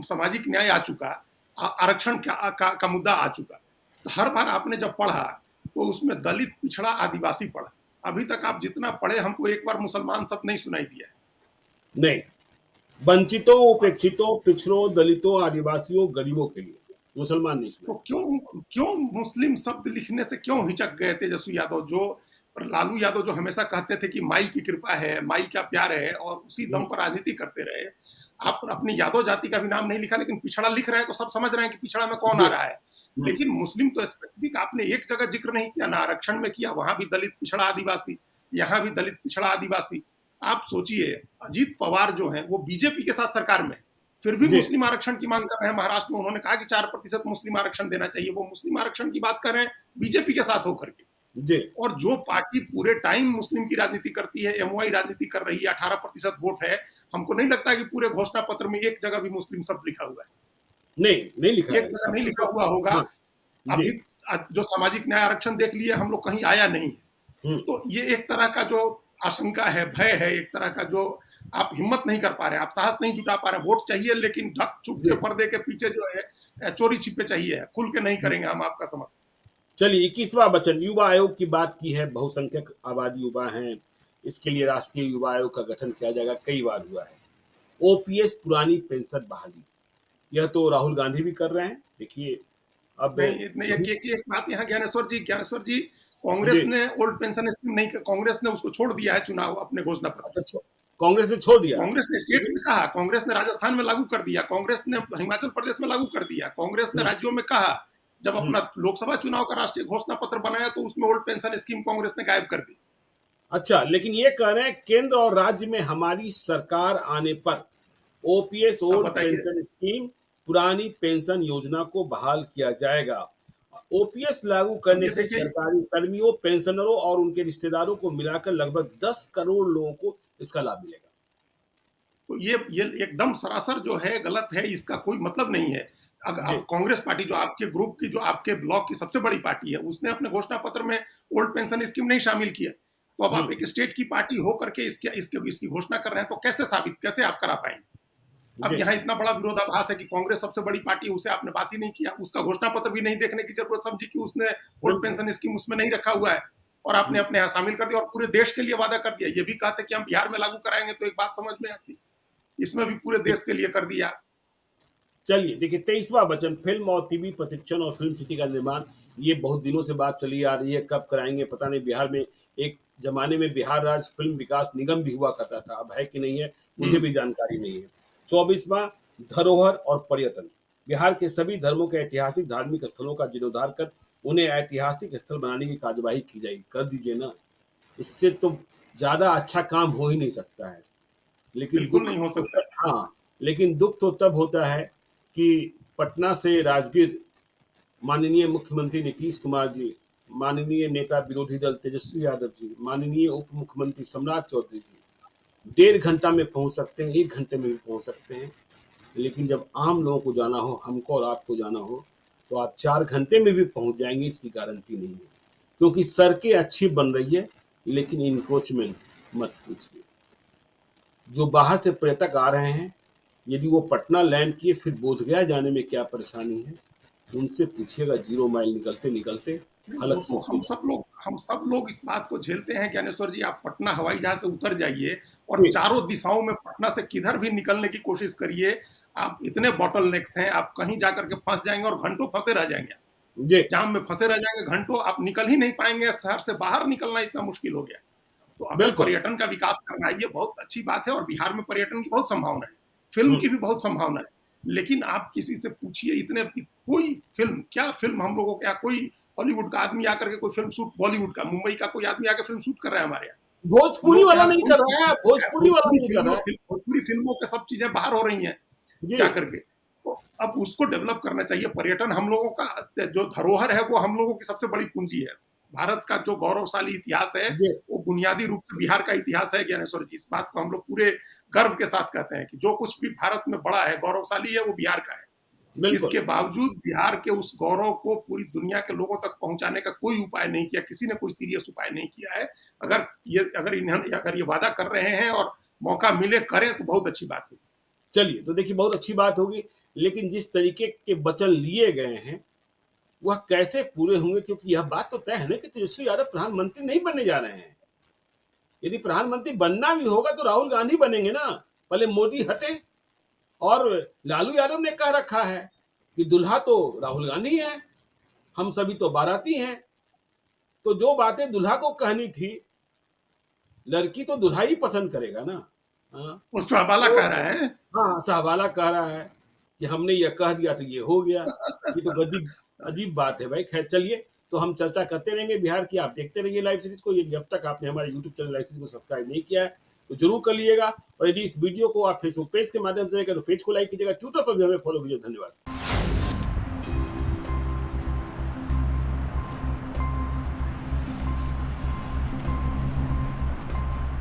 सामाजिक न्याय आ चुका, आरक्षण का मुद्दा आ चुका। तो हर बार आपने जब पढ़ा, तो उसमें दलित, पिछड़ा, आदिवासी पढ़ा। अभी तक आप जितना पढ़े, हमको एक बार मुसलमान शब्द नहीं सुनाई दिया है। नहीं, वंचितों, उपेक्षितों, पिछड़ों, दलितों, आदिवासियों, गरीबों के लिए मुसलमान नहीं तो सुनाई। क्यों क्यों मुस्लिम शब्द लिखने से क्यों हिचक गए तेजस्वी यादव, जो लालू यादव जो हमेशा कहते थे कि माई की कृपा है, माई का प्यार है, और उसी दम पर राजनीति करते रहे। आप अपनी यादव जाति का भी नाम नहीं लिखा, लेकिन पिछड़ा लिख रहे हैं, तो सब समझ रहे हैं कि पिछड़ा में कौन जी आ रहा है। लेकिन मुस्लिम तो स्पेसिफिक आपने एक जगह जिक्र नहीं किया, ना आरक्षण में किया, वहां भी दलित, पिछड़ा, आदिवासी, यहाँ भी दलित, पिछड़ा, आदिवासी। आप सोचिए, अजीत पवार जो है वो बीजेपी के साथ सरकार में, फिर भी जी मुस्लिम आरक्षण की मांग कर रहे हैं। महाराष्ट्र में उन्होंने कहा कि 4% मुस्लिम आरक्षण देना चाहिए, वो मुस्लिम आरक्षण की बात कर रहे हैं बीजेपी के साथ होकर के। जी और जो पार्टी पूरे टाइम मुस्लिम की राजनीति करती है, एमवाई राजनीति कर रही है, 18% वोट है, हमको नहीं लगता कि पूरे घोषणा पत्र में एक जगह भी मुस्लिम शब्द लिखा हुआ है। नहीं नहीं लिखा एक है जगह नहीं आपको लिखा तो। हुआ होगा। हाँ जी अभी जो सामाजिक न्याय आरक्षण देख लिए हम लोग, कहीं आया नहीं है। हम्म तो ये एक तरह का जो आशंका है, भय है, एक तरह का जो आप हिम्मत नहीं कर पा रहे, आप साहस नहीं जुटा पा रहे। वोट चाहिए, लेकिन ढक छुप के, जी पर्दे के पीछे जो है, चोरी छिपे चाहिए, खुल के नहीं करेंगे हम आपका समर्थन। चलिए 21वां वचन युवा आयोग की बात की है। बहुसंख्यक आबादी युवा हैं, इसके लिए राष्ट्रीय युवा आयोग का गठन किया जाएगा, कई बार हुआ है। ओपीएस पुरानी पेंशन बहाली, यह तो राहुल गांधी भी कर रहे हैं। देखिए अब नहीं, नहीं, एक बात यहाँ, ज्ञानेश्वर जी, कांग्रेस जी ने ओल्ड पेंशन स्कीम नहीं, कांग्रेस ने उसको छोड़ दिया है चुनाव अपने घोषणा पत्र। अच्छा कांग्रेस ने छोड़ दिया। कांग्रेस ने स्टेट्स में कहा, कांग्रेस ने राजस्थान में लागू कर दिया, कांग्रेस ने हिमाचल प्रदेश में लागू कर दिया, कांग्रेस ने हम्म राज्यों में कहा। जब हम्म अपना लोकसभा चुनाव का राष्ट्रीय घोषणा पत्र बनाया, तो उसमें ओल्ड पेंशन स्कीम कांग्रेस ने गायब कर दी। अच्छा, लेकिन ये कह रहे हैं केंद्र और राज्य में हमारी सरकार आने पर ओपीएस आप ओल्ड बताइए। पेंशन स्कीम पुरानी पेंशन योजना को बहाल किया जाएगा। ओपीएस लागू अब करने ये से देखिए, सरकारी कर्मियों, पेंशनरों और उनके रिश्तेदारों को मिलाकर लगभग 10 करोड़ लोगों को इसका लाभ मिलेगा। तो ये एकदम सरासर जो है गलत है, इसका कोई मतलब नहीं है। अगर जी। अब कांग्रेस पार्टी जो आपके ग्रुप की, जो आपके ब्लॉक की सबसे बड़ी पार्टी है, उसने अपने घोषणा पत्र में ओल्ड पेंशन स्कीम नहीं शामिल किया। तो अब आप हम्म। एक स्टेट की पार्टी हो करके इसकी घोषणा कर रहे हैं, तो कैसे आप करा पाएंगे? अब जी। यहाँ इतना बड़ा विरोधाभास है कि कांग्रेस सबसे बड़ी पार्टी है, उसे आपने बात ही नहीं किया, उसका घोषणा पत्र भी नहीं देखने की जरूरत समझी कि उसने ओल्ड बिल्कुल। पेंशन स्कीम उसमें नहीं रखा हुआ है, और आपने हम्म। अपने यहाँ शामिल कर दिया और पूरे देश के लिए वादा कर दिया। ये भी कहते कि हम बिहार में लागू कराएंगे, तो एक बात समझ में आती, इसमें भी पूरे देश के लिए कर दिया। चलिए देखिए, 23वां वचन, फिल्म और टीवी प्रशिक्षण और फिल्म सिटी का निर्माण, ये बहुत दिनों से बात चली आ रही है, कब कराएंगे पता नहीं। बिहार में एक जमाने में बिहार राज्य फिल्म विकास निगम भी हुआ करता था, अब है कि नहीं है मुझे भी जानकारी नहीं है। 24वां, धरोहर और पर्यटन, बिहार के सभी धर्मों के ऐतिहासिक धार्मिक स्थलों का जीर्णोद्धार कर उन्हें ऐतिहासिक स्थल बनाने की कार्यवाही की जाएगी। कर दीजिए ना, इससे तो ज्यादा अच्छा काम हो ही नहीं सकता है। लेकिन बिल्कुल दुख नहीं हो तो सकता। हाँ, लेकिन दुख तो तब होता है कि पटना से राजगीर माननीय मुख्यमंत्री नीतीश कुमार जी, माननीय नेता विरोधी दल तेजस्वी यादव जी, माननीय उप मुख्यमंत्री सम्राट चौधरी जी 1.5 घंटा में पहुंच सकते हैं, 1 घंटे में भी पहुंच सकते हैं। लेकिन जब आम लोगों को जाना हो, हमको और आपको जाना हो, तो आप 4 घंटे में भी पहुंच जाएंगे, इसकी गारंटी नहीं है। क्योंकि सड़कें अच्छी बन रही है, लेकिन इंक्रोचमेंट मत पूछिए। जो बाहर से पर्यटक आ रहे हैं, यदि वो पटना लैंड किए फिर बोधगया जाने में क्या परेशानी है, उनसे पूछिएगा। 0 माइल निकलते निकलते वो हलक तो सूखने लगती हम सब लोग इस बात को झेलते हैं ज्ञानेश्वर जी। आप पटना हवाई जहाज से उतर जाइए और है। चारों दिशाओं में पटना से किधर भी निकलने की कोशिश करिए, आप इतने बॉटल नेक्स हैं, आप कहीं जाकर के फंस जाएंगे और घंटों फंसे रह जाएंगे, जी। जाम में फंसे रह जाएंगे घंटों, आप निकल ही नहीं पाएंगे। शहर से बाहर निकलना इतना मुश्किल हो गया। तो अगर बिल्कुल। पर्यटन का विकास करना है, ये बहुत अच्छी बात है, और बिहार में पर्यटन की बहुत संभावना है, फिल्म हम्म। की भी बहुत संभावना है। लेकिन आप किसी से पूछिए, इतने कोई फिल्म, क्या फिल्म हम लोगों क्या कोई हॉलीवुड का आदमी आकर के कोई फिल्म शूट, बॉलीवुड का, मुंबई का कोई आदमी आकर फिल्म शूट कर रहा है हमारे यहाँ? भोजपुरी लोग वाला यहाँ नहीं कोई कर रहा है, भोजपुरी वाला नहीं कर रहा है। भोजपुरी फिल्मों के सब चीजें बाहर हो रही हैं जी। जा करके। तो अब उसको डेवलप करना चाहिए। पर्यटन हम लोगों का जो धरोहर है, वो हम लोगों की सबसे बड़ी पूंजी है। भारत का जो गौरवशाली इतिहास है, जी। वो बुनियादी रूप से बिहार का इतिहास है ज्ञानेश्वर जी। इस बात को हम लोग पूरे गर्व के साथ कहते हैं कि जो कुछ भी भारत में बड़ा है, गौरवशाली है, वो बिहार का है। बिल्कुल। इसके बावजूद बिहार के उस गौरव को पूरी दुनिया के लोगों तक पहुंचाने का कोई उपाय नहीं किया, किसी ने कोई सीरियस उपाय नहीं किया है। अगर ये वादा कर रहे हैं और मौका मिले करें, तो बहुत अच्छी बात होगी। चलिए, तो देखिए बहुत अच्छी बात होगी, लेकिन जिस तरीके के वचन लिए गए हैं वह कैसे पूरे होंगे? क्योंकि यह बात तो तय है ना कि तेजस्वी यादव प्रधानमंत्री नहीं बनने जा रहे हैं। यदि प्रधानमंत्री बनना भी होगा तो राहुल गांधी बनेंगे ना, पहले मोदी हटे। और लालू यादव ने कह रखा है कि दुल्हा तो राहुल गांधी है, हम सभी तो बाराती हैं। तो जो बातें दुल्हा को कहनी थी, लड़की तो दुल्हा ही पसंद करेगा ना। हाँ। वो सहबाला तो कह रहा है। हाँ, सहवाला कह रहा है कि हमने यह कह दिया तो ये हो गया। ये तो अजीब अजीब बात है भाई। खैर चलिए, तो हम चर्चा करते रहेंगे बिहार की। आप देखते रहिए लाइव सीरीज को। यदि अब तक आपने हमारे यूट्यूब चैनल लाइव सीरीज को सब्सक्राइब नहीं किया है तो जरूर कर लीजिएगा। और यदि इस वीडियो को आप फेसबुक पेज के माध्यम से देखें तो पेज को लाइक कीजिएगा, ट्विटर पर भी हमें फॉलो कीजिए। धन्यवाद।